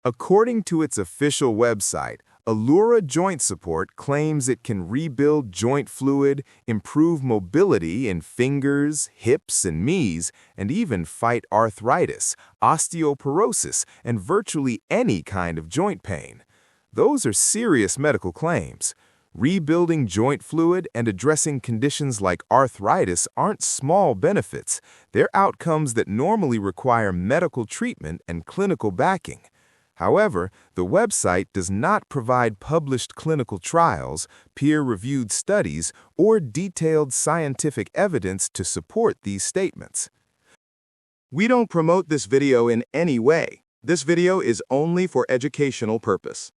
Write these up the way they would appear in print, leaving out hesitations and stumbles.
According to its official website, Allura Joint Support claims it can rebuild joint fluid, improve mobility in fingers, hips, and knees, and even fight arthritis, osteoporosis, and virtually any kind of joint pain. Those are serious medical claims. Rebuilding joint fluid and addressing conditions like arthritis aren't small benefits. They're outcomes that normally require medical treatment and clinical backing. However, the website does not provide published clinical trials, peer-reviewed studies, or detailed scientific evidence to support these statements. We don't promote this video in any way. This video is only for educational purpose.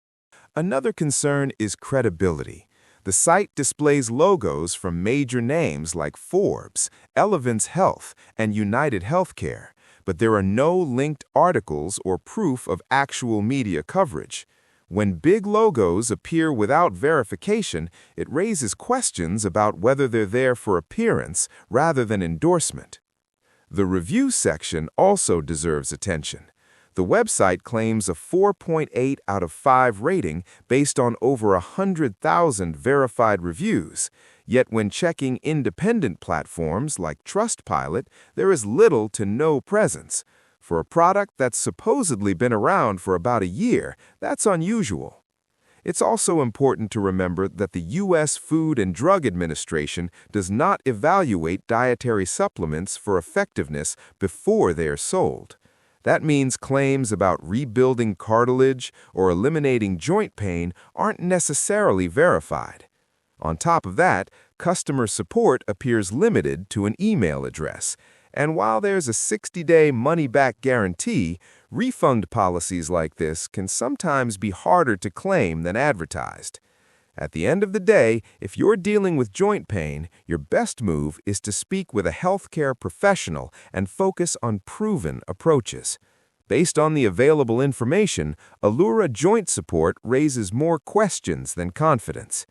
Another concern is credibility. The site displays logos from major names like Forbes, Elevance Health, and United Healthcare, but there are no linked articles or proof of actual media coverage. When big logos appear without verification, it raises questions about whether they're there for appearance rather than endorsement. The review section also deserves attention. The website claims a 4.8 out of 5 rating based on over 100,000 verified reviews. Yet when checking independent platforms like Trustpilot, there is little to no presence. For a product that's supposedly been around for about a year, that's unusual. It's also important to remember that the U.S. Food and Drug Administration does not evaluate dietary supplements for effectiveness before they are sold. That means claims about rebuilding cartilage or eliminating joint pain aren't necessarily verified. On top of that, customer support appears limited to an email address. And while there's a 60-day money-back guarantee, refund policies like this can sometimes be harder to claim than advertised. At the end of the day, if you're dealing with joint pain, your best move is to speak with a healthcare professional and focus on proven approaches. Based on the available information, Allura Joint Support raises more questions than confidence.